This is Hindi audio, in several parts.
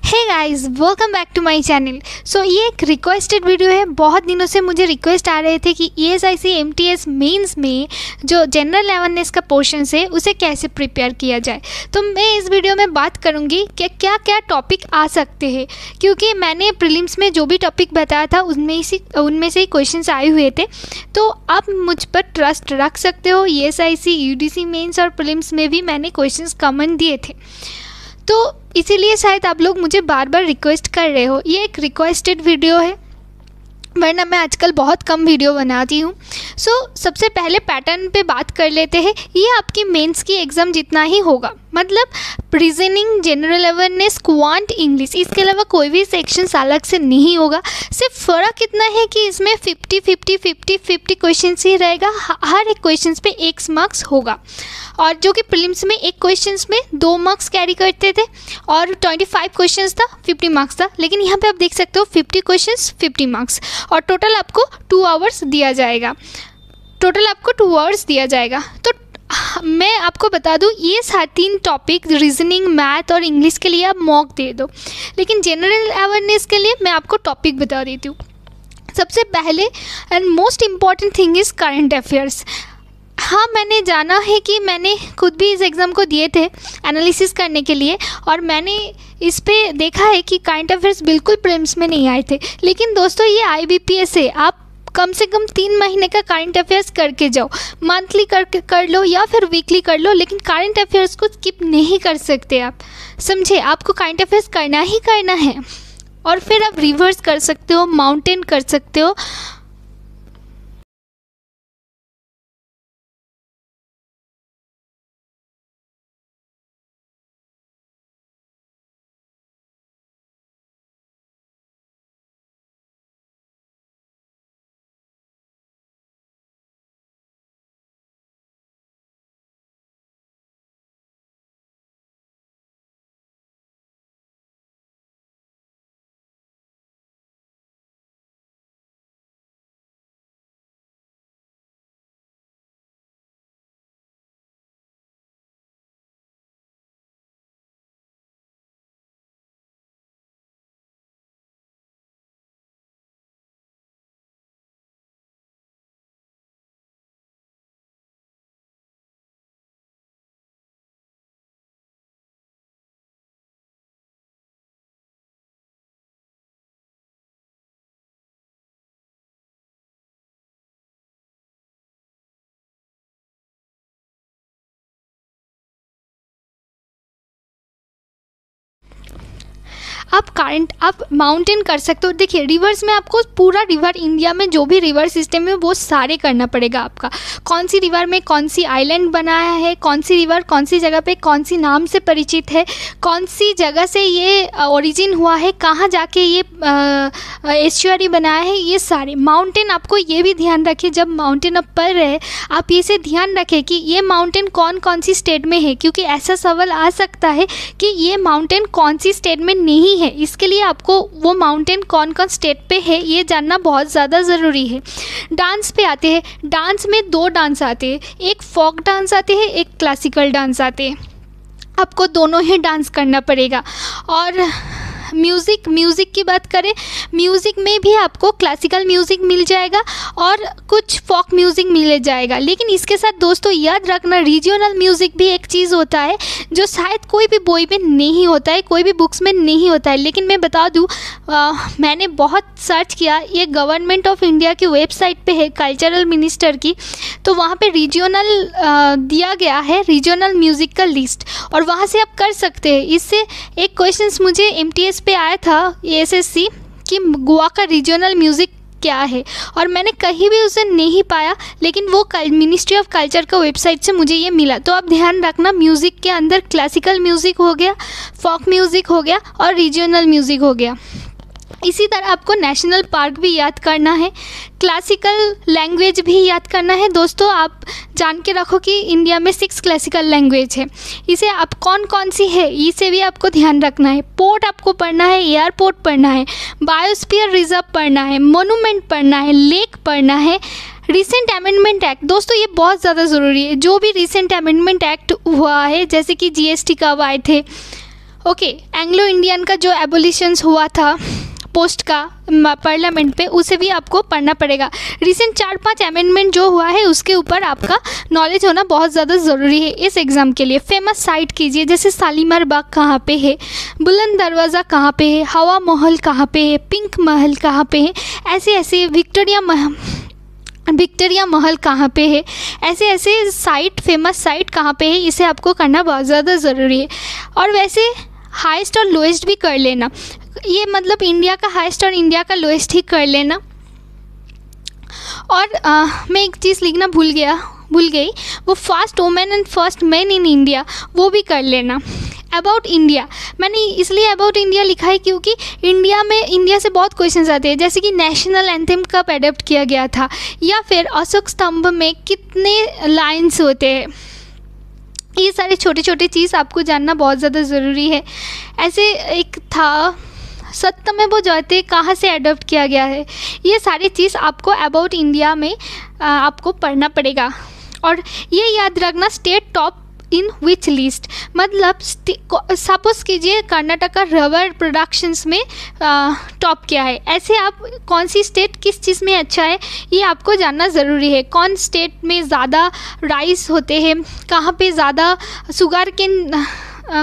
Hey guys, welcome back to my channel. So ये एक रिक्वेस्टेड वीडियो है। बहुत दिनों से मुझे रिक्वेस्ट आ रहे थे कि ESIC MTS मेंस में जो जनरल अवेयरनेस का पोर्शन है उसे कैसे प्रिपेयर किया जाए। तो मैं इस वीडियो में बात करूंगी कि क्या क्या टॉपिक आ सकते हैं, क्योंकि मैंने प्रीलिम्स में जो भी टॉपिक बताया था उनमें से ही क्वेश्चंस आए हुए थे। तो आप मुझ पर ट्रस्ट रख सकते हो। ESIC UDC मेंस और प्रीलिम्स में भी मैंने क्वेश्चंस कॉमन दिए थे, तो इसीलिए शायद आप लोग मुझे बार बार रिक्वेस्ट कर रहे हो। ये एक रिक्वेस्टेड वीडियो है, वरना मैं आजकल बहुत कम वीडियो बनाती हूँ। सो सबसे पहले पैटर्न पे बात कर लेते हैं। ये आपकी मेंस की एग्ज़ाम जितना ही होगा, मतलब reasoning, general awareness, quant, English, इसके अलावा कोई भी सेक्शन अलग से नहीं होगा। सिर्फ फ़र्क इतना है कि इसमें 50-50 क्वेश्चंस ही रहेगा। हर एक क्वेश्चंस पे 1 मार्क्स होगा, और जो कि प्रीलिम्स में एक क्वेश्चंस में 2 मार्क्स कैरी करते थे और 25 क्वेश्चंस था, 50 मार्क्स था। लेकिन यहाँ पे आप देख सकते हो 50 क्वेश्चंस 50 मार्क्स, और टोटल आपको 2 आवर्स दिया जाएगा। तो मैं आपको बता दूं, ये 3 टॉपिक रीजनिंग, मैथ और इंग्लिश के लिए आप मॉक दे दो, लेकिन जनरल अवेयरनेस के लिए मैं आपको टॉपिक बता देती हूँ। सबसे पहले and most important thing is current affairs. हाँ, मैंने जाना है कि मैंने खुद भी इस एग्ज़ाम को दिए थे एनालिसिस करने के लिए, और मैंने इस पे देखा है कि करंट अफेयर्स बिल्कुल प्रीलिम्स में नहीं आए थे। लेकिन दोस्तों, ये IBPS है, आप कम से कम 3 महीने का करंट अफेयर्स करके जाओ। मंथली कर लो या फिर वीकली कर लो, लेकिन करंट अफेयर्स को स्किप नहीं कर सकते आप, समझे। आपको करंट अफेयर्स करना ही करना है, और फिर आप रिवर्स कर सकते हो, माउंटेन कर सकते हो। आप माउंटेन कर सकते हो। देखिए, रिवर्स में आपको पूरा रिवर इंडिया में जो भी रिवर सिस्टम है वो सारे करना पड़ेगा आपका। कौन सी रिवर में कौन सी आइलैंड बनाया है, कौन सी रिवर कौन सी जगह पे कौन सी नाम से परिचित है, कौन सी जगह से ये ओरिजिन हुआ है, कहाँ जाके ये एस्चुअरी बनाया है, ये सारे माउंटेन। आपको ये भी ध्यान रखिए, जब माउंटेन आप पढ़ रहे आप ये से ध्यान रखें कि ये माउंटेन कौन सी स्टेट में है, क्योंकि ऐसा सवाल आ सकता है कि ये माउंटेन कौन सी स्टेट में नहीं है। इसके लिए आपको वो माउंटेन कौन स्टेट पे है ये जानना बहुत ज़्यादा ज़रूरी है। डांस पे आते हैं। डांस में 2 डांस आते हैं, एक फोक डांस आते हैं, एक क्लासिकल डांस आते हैं। आपको दोनों ही डांस करना पड़ेगा। और म्यूज़िक की बात करें, म्यूज़िक में भी आपको क्लासिकल म्यूज़िक मिल जाएगा और कुछ फोक म्यूज़िक मिल जाएगा। लेकिन इसके साथ दोस्तों याद रखना, रीजनल म्यूज़िक भी एक चीज़ होता है जो शायद कोई भी बोई में नहीं होता है, कोई भी बुक्स में नहीं होता है। लेकिन मैं बता दूं, मैंने बहुत सर्च किया, ये गवर्नमेंट ऑफ इंडिया की वेबसाइट पे है, कल्चरल मिनिस्टर की, तो वहाँ पे रीजनल दिया गया है, रीजनल म्यूज़िक का लिस्ट, और वहाँ से आप कर सकते हैं। इससे एक क्वेश्चन मुझे MTS पे आया था SSC कि गोवा का रीजनल म्यूज़िक क्या है, और मैंने कहीं भी उसे नहीं पाया, लेकिन वो मिनिस्ट्री ऑफ कल्चर का वेबसाइट से मुझे ये मिला। तो आप ध्यान रखना, म्यूज़िक के अंदर क्लासिकल म्यूज़िक हो गया, फोक म्यूज़िक हो गया और रीजनल म्यूज़िक हो गया। इसी तरह आपको नेशनल पार्क भी याद करना है, क्लासिकल लैंग्वेज भी याद करना है। दोस्तों, आप जान के रखो कि इंडिया में 6 क्लासिकल लैंग्वेज है। इसे आप कौन सी है इसे भी आपको ध्यान रखना है। पोर्ट आपको पढ़ना है, एयरपोर्ट पढ़ना है, बायोस्फीयर रिजर्व पढ़ना है, मोनूमेंट पढ़ना है, लेक पढ़ना है, रिसेंट अमेंडमेंट एक्ट। दोस्तों, ये बहुत ज़्यादा ज़रूरी है। जो भी रिसेंट अमेंडमेंट एक्ट हुआ है, जैसे कि GST कब आए थे, ओके, एंग्लो इंडियन का जो एबोलिशंस हुआ था पोस्ट का पार्लियामेंट पे, उसे भी आपको पढ़ना पड़ेगा। रिसेंट 4-5 अमेंडमेंट जो हुआ है उसके ऊपर आपका नॉलेज होना बहुत ज़्यादा ज़रूरी है इस एग्ज़ाम के लिए। फेमस साइट कीजिए, जैसे शालीमार बाग कहाँ पे है, बुलंद दरवाज़ा कहाँ पे है, हवा महल कहाँ पे है, पिंक महल कहाँ पे है, ऐसे ऐसे विक्टोरिया महल कहाँ पे है, ऐसे ऐसे साइट, फेमस साइट कहाँ पे है, इसे आपको करना बहुत ज़्यादा ज़रूरी है। और वैसे हाईएस्ट और लोएस्ट भी कर लेना, ये मतलब इंडिया का हाईएस्ट और इंडिया का लोएस्ट ही कर लेना। और मैं एक चीज़ लिखना भूल गई, वो first women and first man in India, वो भी कर लेना। अबाउट इंडिया, मैंने इसलिए अबाउट इंडिया लिखा है क्योंकि इंडिया से बहुत क्वेश्चंस आते हैं, जैसे कि नेशनल एंथम कब अडॉप्ट किया गया था, या फिर अशोक स्तंभ में कितने लाइन्स होते हैं। ये सारे छोटे छोटे चीज़ आपको जानना बहुत ज़्यादा ज़रूरी है। ऐसे एक था सत्यमेव जयते कहाँ से अडॉप्ट किया गया है, ये सारी चीज़ आपको अबाउट इंडिया में आपको पढ़ना पड़ेगा। और ये याद रखना, state top in which list, मतलब सपोज कीजिए कर्नाटका रबर प्रोडक्शंस में टॉप क्या है, ऐसे आप कौन सी स्टेट किस चीज़ में अच्छा है ये आपको जानना ज़रूरी है। कौन स्टेट में ज़्यादा राइस होते हैं, कहाँ पे ज़्यादा शुगर केन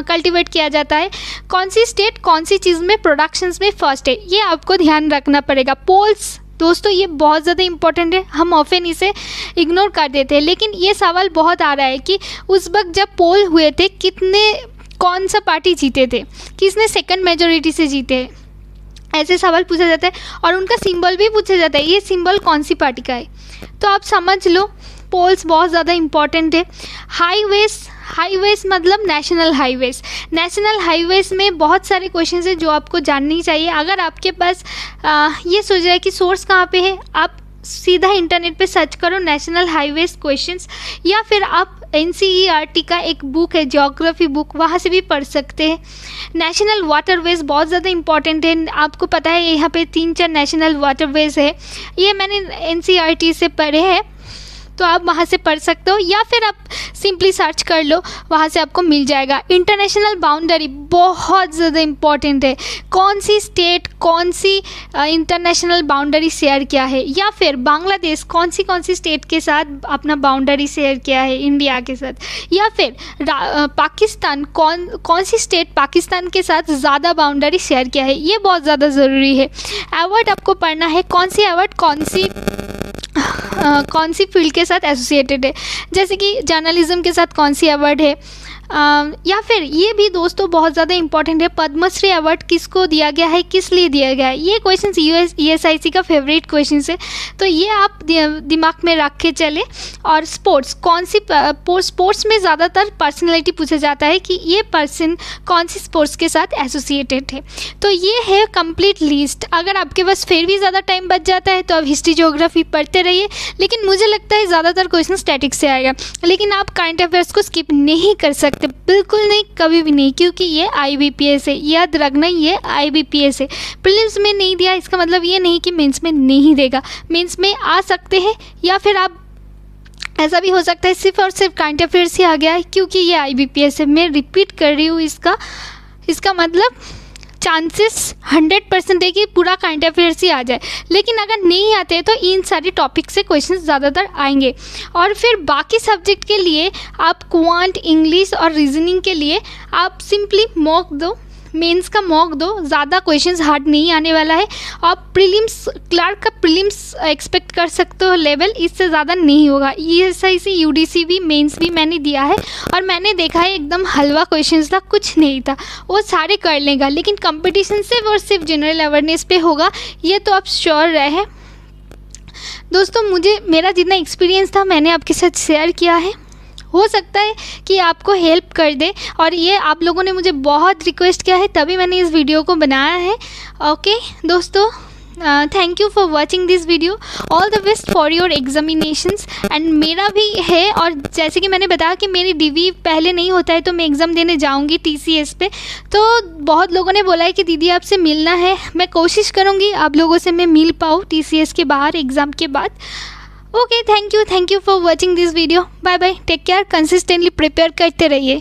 कल्टीवेट किया जाता है, कौन सी स्टेट कौन सी चीज़ में प्रोडक्शंस में फर्स्ट है, ये आपको ध्यान रखना पड़ेगा। पोल्स दोस्तों ये बहुत ज़्यादा इंपॉर्टेंट है, हम ऑफन इसे इग्नोर कर देते हैं, लेकिन ये सवाल बहुत आ रहा है कि उस वक्त जब पोल हुए थे कौन सा पार्टी जीते थे, किसने सेकंड मेजोरिटी से जीते, ऐसे सवाल पूछा जाता है। और उनका सिंबल भी पूछा जाता है, ये सिंबल कौन सी पार्टी का है, तो आप समझ लो पोल्स बहुत ज़्यादा इंपॉर्टेंट है। हाईवेज मतलब नेशनल हाईवेज में बहुत सारे क्वेश्चंस हैं जो आपको जाननी चाहिए। अगर आपके पास ये सोच रहा है कि सोर्स कहाँ पे है, आप सीधा इंटरनेट पे सर्च करो नेशनल हाईवेज क्वेश्चंस, या फिर आप NCERT का एक बुक है ज्योग्राफी बुक, वहाँ से भी पढ़ सकते हैं। नेशनल वाटरवेज बहुत ज़्यादा इंपॉर्टेंट है, आपको पता है यहाँ पे 3-4 नेशनल वाटरवेज है, ये मैंने NCERT से पढ़े हैं, तो आप वहाँ से पढ़ सकते हो, या फिर आप सिंपली सर्च कर लो, वहाँ से आपको मिल जाएगा। इंटरनेशनल बाउंड्री बहुत ज़्यादा इम्पॉर्टेंट है, कौन सी स्टेट कौन सी इंटरनेशनल बाउंड्री शेयर किया है, या फिर बांग्लादेश कौन सी स्टेट के साथ अपना बाउंड्री शेयर किया है इंडिया के साथ, या फिर पाकिस्तान कौन सी स्टेट पाकिस्तान के साथ ज़्यादा बाउंड्री शेयर किया है, ये बहुत ज़्यादा ज़रूरी है। अवार्ड आपको पढ़ना है, कौन सी अवार्ड कौन सी फील्ड के साथ एसोसिएटेड है, जैसे कि जर्नलिज्म के साथ कौन सी अवार्ड है, या फिर ये भी दोस्तों बहुत ज़्यादा इंपॉर्टेंट है, पद्मश्री अवार्ड किसको दिया गया है, किस लिए दिया गया है। ये क्वेश्चंस ESIC का फेवरेट क्वेश्चंस है, तो ये आप दिमाग में रख के चले। और स्पोर्ट्स स्पोर्ट्स में ज़्यादातर पर्सनैलिटी पूछा जाता है कि ये पर्सन कौन सी स्पोर्ट्स के साथ एसोसिएटेड है। तो ये है कंप्लीट लिस्ट। अगर आपके पास फिर भी ज़्यादा टाइम बच जाता है तो आप हिस्ट्री ज्योग्राफी पढ़ते रहिए, लेकिन मुझे लगता है ज़्यादातर क्वेश्चन स्टैटिक से आएगा, लेकिन आप करंट अफेयर्स को स्किप नहीं कर सकते, बिल्कुल नहीं, कभी भी नहीं, क्योंकि ये IBPS है, याद रखना ये IBPS है। प्रीलिम्स में नहीं दिया इसका मतलब ये नहीं कि मेंस में नहीं देगा, मेंस में आ सकते हैं, या फिर आप ऐसा भी हो सकता है सिर्फ और सिर्फ करंट अफेयर्स ही आ गया है क्योंकि ये IBPS है। मैं रिपीट कर रही हूँ, इसका मतलब चांसेस 100% है कि पूरा करंट अफेयर्स ही आ जाए, लेकिन अगर नहीं आते तो इन सारे टॉपिक से क्वेश्चंस ज़्यादातर आएंगे। और फिर बाकी सब्जेक्ट के लिए आप क्वांट, इंग्लिश और रीजनिंग के लिए आप सिंपली मॉक दो, मेंस का मॉक दो, ज़्यादा क्वेश्चंस हार्ड नहीं आने वाला है। आप प्रीलिम्स क्लर्क का प्रीलिम्स एक्सपेक्ट कर सकते हो लेवल, इससे ज़्यादा नहीं होगा। ESIC UDC भी मेंस भी मैंने दिया है और मैंने देखा है एकदम हलवा क्वेश्चंस था, कुछ नहीं था, वो सारे कर लेगा, लेकिन कंपटीशन सिर्फ और सिर्फ जनरल अवेयरनेस पे होगा, ये तो आप श्योर रहे। दोस्तों मेरा जितना एक्सपीरियंस था मैंने आपके साथ शेयर किया है, हो सकता है कि आपको हेल्प कर दे, और ये आप लोगों ने मुझे बहुत रिक्वेस्ट किया है तभी मैंने इस वीडियो को बनाया है। ओके दोस्तों, thank you for watching this video, all the best for your examinations. And मेरा भी है, और जैसे कि मैंने बताया कि मेरी DV पहले नहीं होता है तो मैं एग्ज़ाम देने जाऊंगी TCS पे, तो बहुत लोगों ने बोला है कि दीदी आपसे मिलना है, मैं कोशिश करूंगी आप लोगों से मैं मिल पाऊँ TCS के बाहर एग्ज़ाम के बाद। Okay, thank you for watching this video, bye bye, take care, consistently prepare करते रहिए।